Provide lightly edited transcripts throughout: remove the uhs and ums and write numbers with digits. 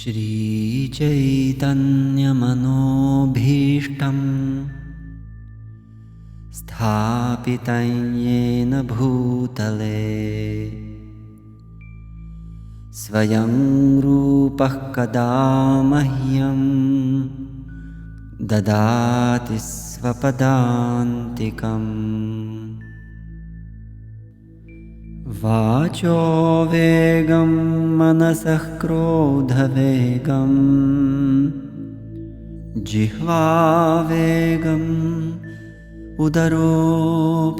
श्रीचैतन्यमनोभीष्टं स्थापितं येन भूतले स्वयं रूपः कदा मह्यं ददाति स्वपदान्तिकम्। वाचो वेगं मनसः क्रोधवेगं जिह्वावेगम् उदरोपस्थवेगम्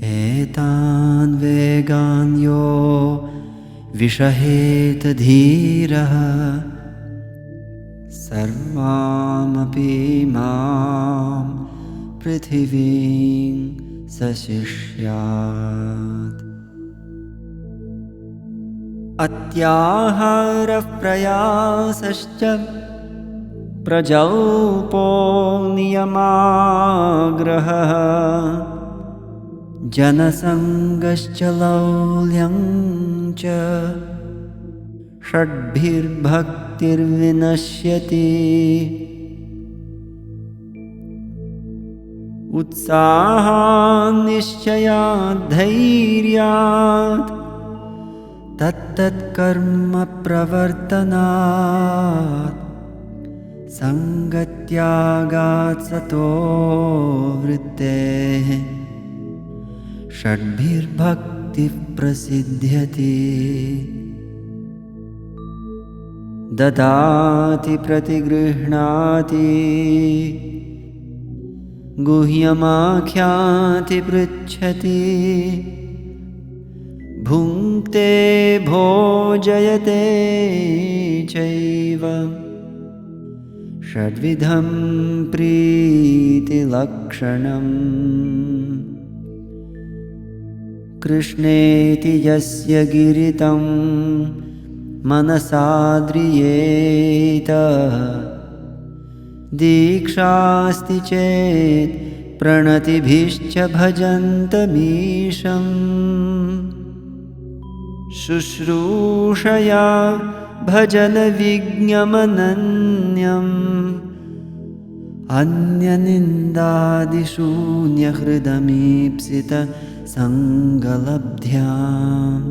एतान् वेगान् यो विषहेत धीरः सर्वामपि मां पृथिवीं सशिष्यात्। अत्याहारः प्रयासश्च प्रजल्पो नियमाग्रहः जनसङ्गश्च लौल्यं च षड्भिर्भक्तिर्विनश्यति। उत्साहान्निश्चयात् धैर्यात् तत्तत्कर्म प्रवर्तनात् सङ्गत्यागात् सतो वृत्तेः षड्भिर्भक्तिः प्रसिद्ध्यति। ददाति प्रतिगृह्णाति गुह्यमाख्याति पृच्छति भुङ्क्ते भोजयते चैव षड्विधं प्रीतिलक्षणम्। कृष्णेति यस्य गिरितं मनसाद्रियेत दीक्षास्ति चेत् प्रणतिभिश्च भजन्तमीशम्। शुश्रूषया भजनविज्ञमनन्यम् अन्यनिन्दादिशून्यहृदमीप्सित सङ्गलब्ध्याम्।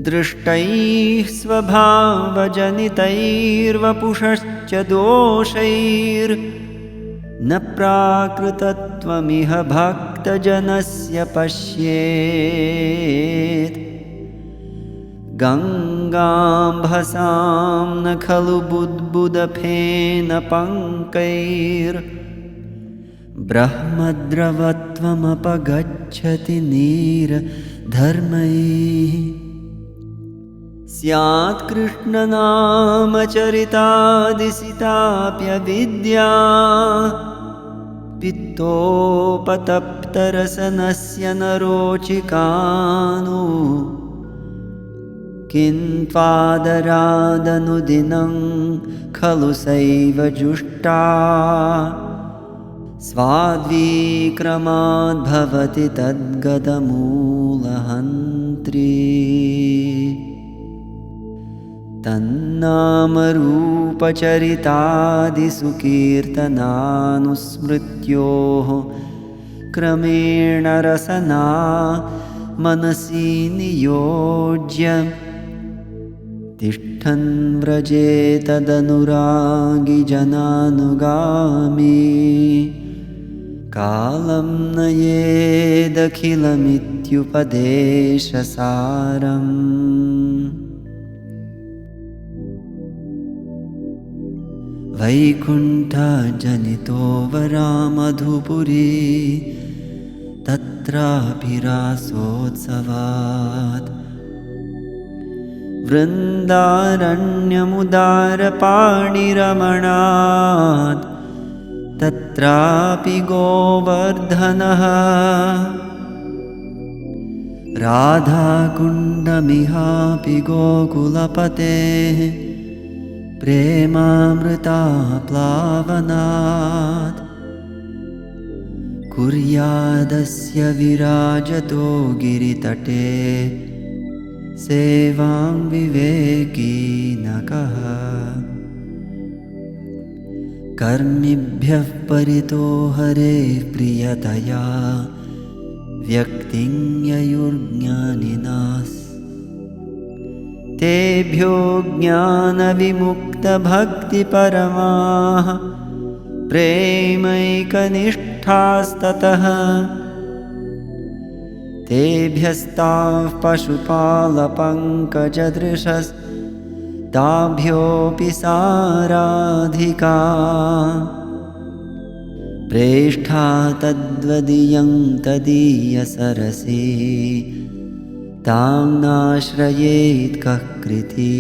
दृष्टैः स्वभावजनितैर्वपुषश्च दोषैर्न प्राकृतत्वमिह भक्तजनस्य पश्येत्। गङ्गाम्भसां न खलु बुद्बुदफेन पङ्कैर्ब्रह्मद्रवत्वमपगच्छति नीरधर्मैः। स्यात् कृष्णनामचरितादिसिताप्यविद्या पित्तोपतप्तरसनस्य न रोचिकानु। किन्त्वादरादनुदिनं खलु सैव जुष्टा स्वाद्विक्रमाद्भवति तद्गतमूलहन्त्री। तन्नामरूपचरितादिसुकीर्तनानुस्मृत्योः क्रमेण रसना मनसि नियोज्य तिष्ठन् व्रजे तदनुरागी जनानुगामी। कालं नयेदखिलमित्युपदेशसारम्। वैकुण्ठजनितो वरामधुपुरी तत्रापि रासोत्सवात्। वृन्दारण्यमुदारपाणिरमणात् तत्रापि गोवर्धनः। राधाकुण्डमिहापि गोकुलपतेः प्रेमामृताप्लावनात्। कुर्यादस्य विराजतो गिरितटे Sevaṁ vivekīnakaha. Karmibhyah parito hare priyataya vyaktiṃ yayurjñāninas. Tebhyo jnana vimukta bhakti paramaha premaikanisthāstatah. Tebhyastav pashupala pankajadrishas tabhyopi sārādhikā. Preshtha tadvadiyam tadiya sarasi tam nashrayet kakriti.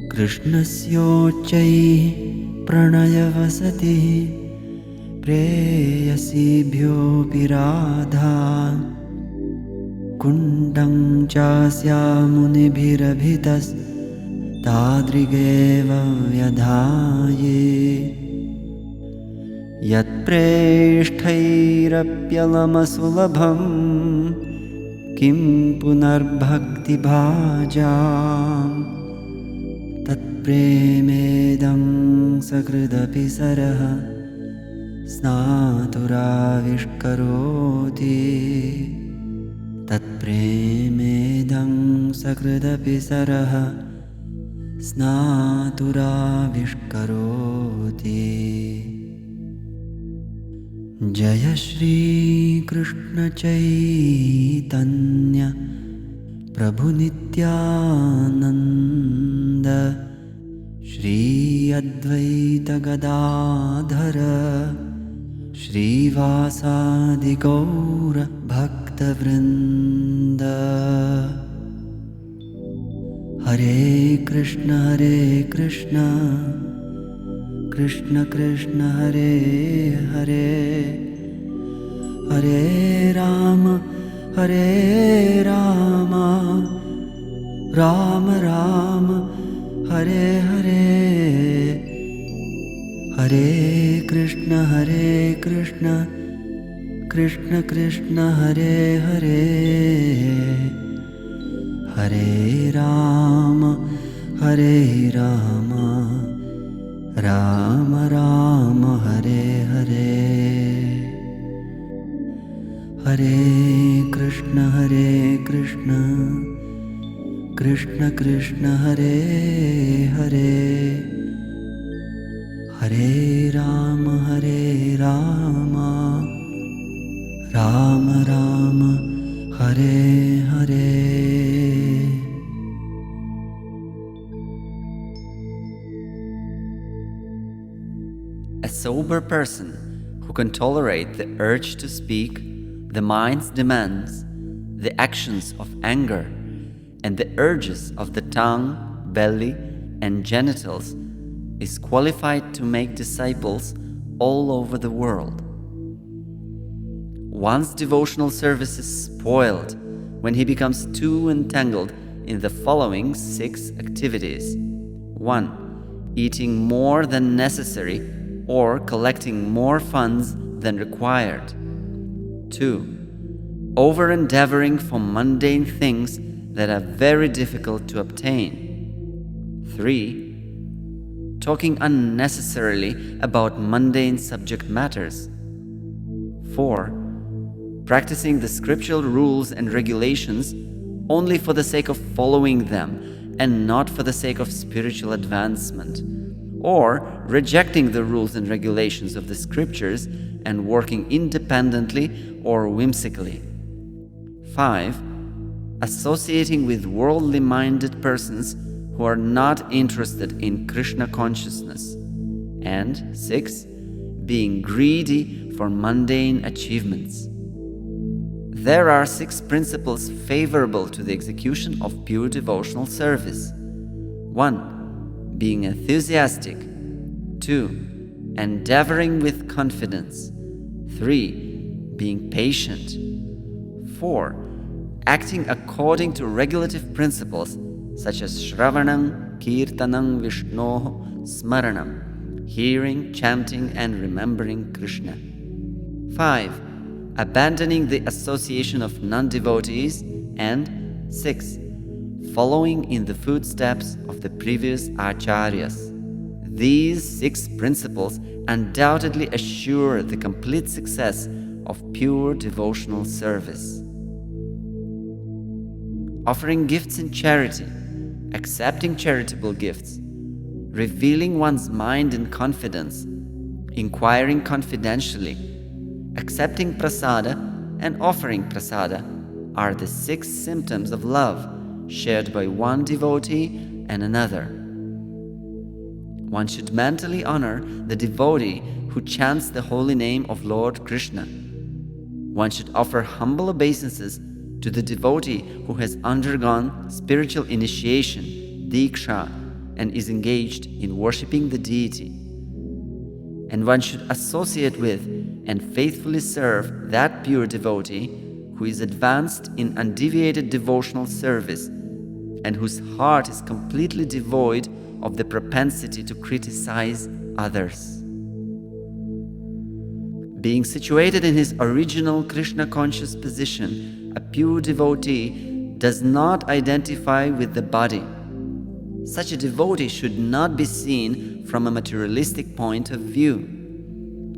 Krishnasyochai pranayavasati preyasibhyopi Rādhā. Kundam chasya munibhirabhitas tadrigeva vyadhaye. Yat preshthhairapyalamasulabham kim punarbhakti bhajam. Tat premedam sakridapi saraha snāturāvishkaroti. Tat premedam sakridapi saraha snāturāvishkaroti. Jaya Shri Krishna Chaitanya Prabhu Nityananda Shri Advaita Gadadhara Shri Vasadi Gaura Bhakta Vṛnda. Hare Krishna Krishna Krishna Hare Hare, Hare Rama Rama Rama Hare Hare. Hare Krishna Krishna Krishna Hare Hare, Hare Rama Rama Rama Hare Hare. Hare Krishna Krishna Krishna Hare Hare, Hare Rama Rama Rama Hare Hare. A sober person who can tolerate the urge to speak, the mind's demands, the actions of anger, and the urges of the tongue, belly, and genitals is qualified to make disciples all over the world. One's devotional service is spoiled when he becomes too entangled in the following 6 activities. 1. Eating more than necessary or collecting more funds than required. 2. Over-endeavoring for mundane things that are very difficult to obtain. 3. Talking unnecessarily about mundane subject matters. 4. Practicing the scriptural rules and regulations only for the sake of following them and not for the sake of spiritual advancement, or rejecting the rules and regulations of the scriptures and working independently or whimsically. 5. Associating with worldly-minded persons who are not interested in Krishna consciousness. And 6. Being greedy for mundane achievements. There are 6 principles favorable to the execution of pure devotional service. 1. Being enthusiastic. 2. Endeavoring with confidence. 3. Being patient. 4. Acting according to regulative principles such as Shravanam, Kirtanam, Vishnoho, Smaranam, hearing, chanting, and remembering Krishna. 5. abandoning the association of non-devotees, and 6. Following in the footsteps of the previous acharyas. These 6 principles undoubtedly assure the complete success of pure devotional service. Offering gifts in charity, accepting charitable gifts, revealing one's mind in confidence, inquiring confidentially, accepting prasada and offering prasada are the 6 symptoms of love shared by one devotee and another. One should mentally honor the devotee who chants the holy name of Lord Krishna. One should offer humble obeisances to the devotee who has undergone spiritual initiation, diksha, and is engaged in worshipping the deity. And one should associate with and faithfully serve that pure devotee who is advanced in undeviated devotional service and whose heart is completely devoid of the propensity to criticize others. Being situated in his original Krishna-conscious position, a pure devotee does not identify with the body. Such a devotee should not be seen from a materialistic point of view.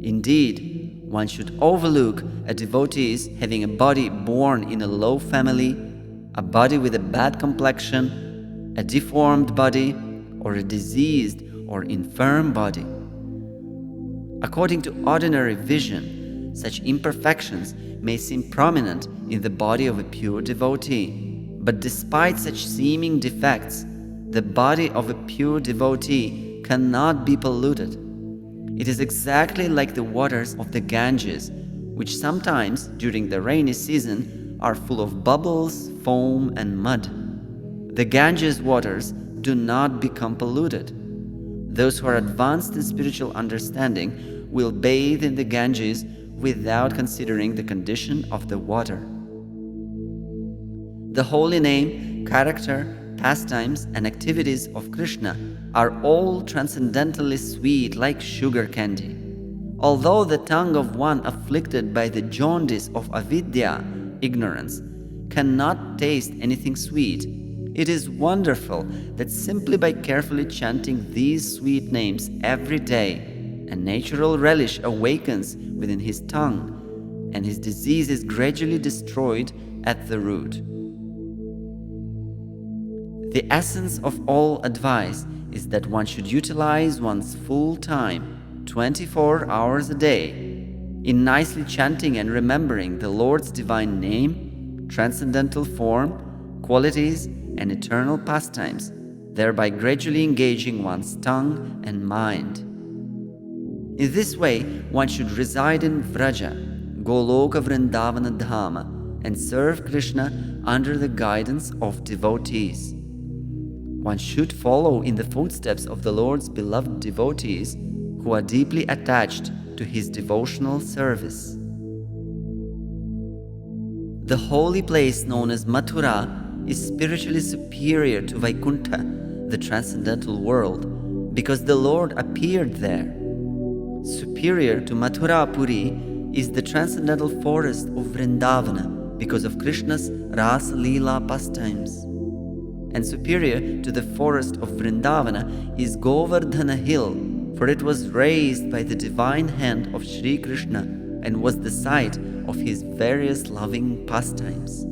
Indeed, one should overlook a devotee's having a body born in a low family, a body with a bad complexion, a deformed body, or a diseased or infirm body. According to ordinary vision, such imperfections may seem prominent in the body of a pure devotee. But despite such seeming defects, the body of a pure devotee cannot be polluted. It is exactly like the waters of the Ganges, which sometimes during the rainy season are full of bubbles, foam, and mud. The Ganges waters do not become polluted. Those who are advanced in spiritual understanding will bathe in the Ganges without considering the condition of the water. The holy name, character, pastimes, and activities of Krishna are all transcendentally sweet like sugar candy. Although the tongue of one afflicted by the jaundice of avidya, ignorance, cannot taste anything sweet, it is wonderful that simply by carefully chanting these sweet names every day, a natural relish awakens within his tongue, and his disease is gradually destroyed at the root. The essence of all advice is that one should utilize one's full time, 24 hours a day, in nicely chanting and remembering the Lord's divine name, transcendental form, qualities, and eternal pastimes, thereby gradually engaging one's tongue and mind. In this way, one should reside in Vraja, Goloka Vṛndāvana-dhāma, and serve Krishna under the guidance of devotees. One should follow in the footsteps of the Lord's beloved devotees who are deeply attached to his devotional service. The holy place known as Mathura is spiritually superior to Vaikuntha, the transcendental world, because the Lord appeared there. Superior to Mathurapuri is the transcendental forest of Vṛndāvana because of Krishna's Rasa Leela pastimes. And superior to the forest of Vṛndāvana is Govardhana Hill, for it was raised by the divine hand of Śrī Krishna and was the site of his various loving pastimes.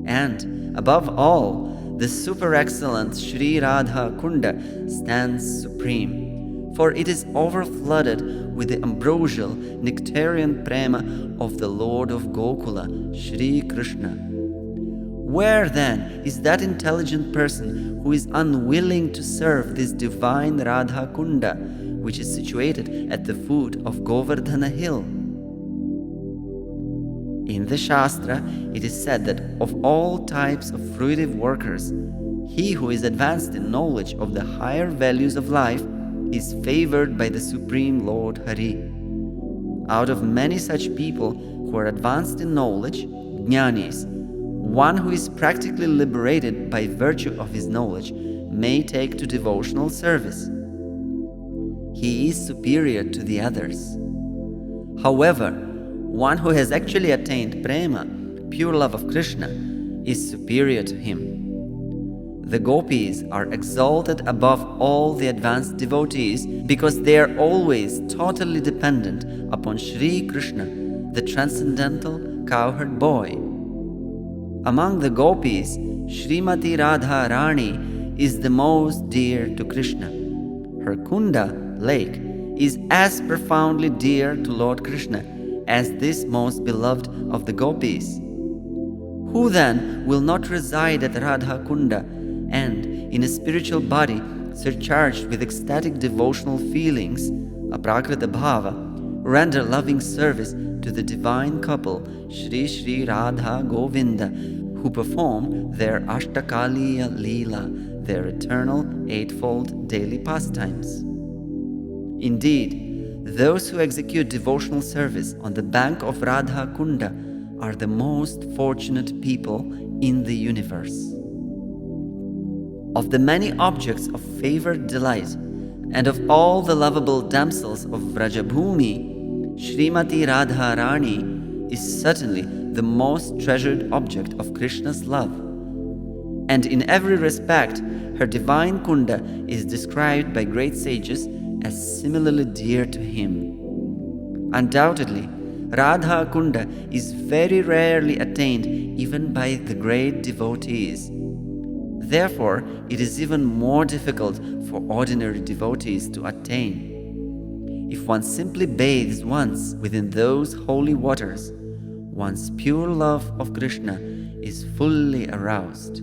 And, above all, the super-excellent Śrī Rādhā-Kṛṣṇa stands supreme, for it is overflooded with the ambrosial, nectarian prema of the Lord of Gokula, Śrī Krishna. Where then is that intelligent person who is unwilling to serve this divine Radha-Kunda, which is situated at the foot of Govardhana Hill? In the Shastra, it is said that of all types of fruitive workers, he who is advanced in knowledge of the higher values of life is favored by the Supreme Lord Hari. Out of many such people who are advanced in knowledge, jnanis, one who is practically liberated by virtue of his knowledge may take to devotional service. He is superior to the others. However, one who has actually attained prema, pure love of Krishna, is superior to him. The gopis are exalted above all the advanced devotees because they are always totally dependent upon Śrī Krishna, the transcendental cowherd boy. Among the gopis, Śrīmati Radha Rani is the most dear to Krishna. Her Kunda, lake, is as profoundly dear to Lord Krishna as this most beloved of the gopis. Who then will not reside at Radha Kunda and, in a spiritual body surcharged with ecstatic devotional feelings, aprakrita bhava, render loving service to the divine couple Śrī Śrī Rādhā Govinda, who perform their Ashtakaliya Leela, their eternal eightfold daily pastimes? Indeed, those who execute devotional service on the bank of Radha Kunda are the most fortunate people in the universe. Of the many objects of favored delight and of all the lovable damsels of Vrajabhumi, Śrīmati Radha Rani is certainly the most treasured object of Krishna's love. And in every respect, her divine Kunda is described by great sages as similarly dear to him. Undoubtedly, Radha Kunda is very rarely attained even by the great devotees. Therefore, it is even more difficult for ordinary devotees to attain. If one simply bathes once within those holy waters, one's pure love of Krishna is fully aroused.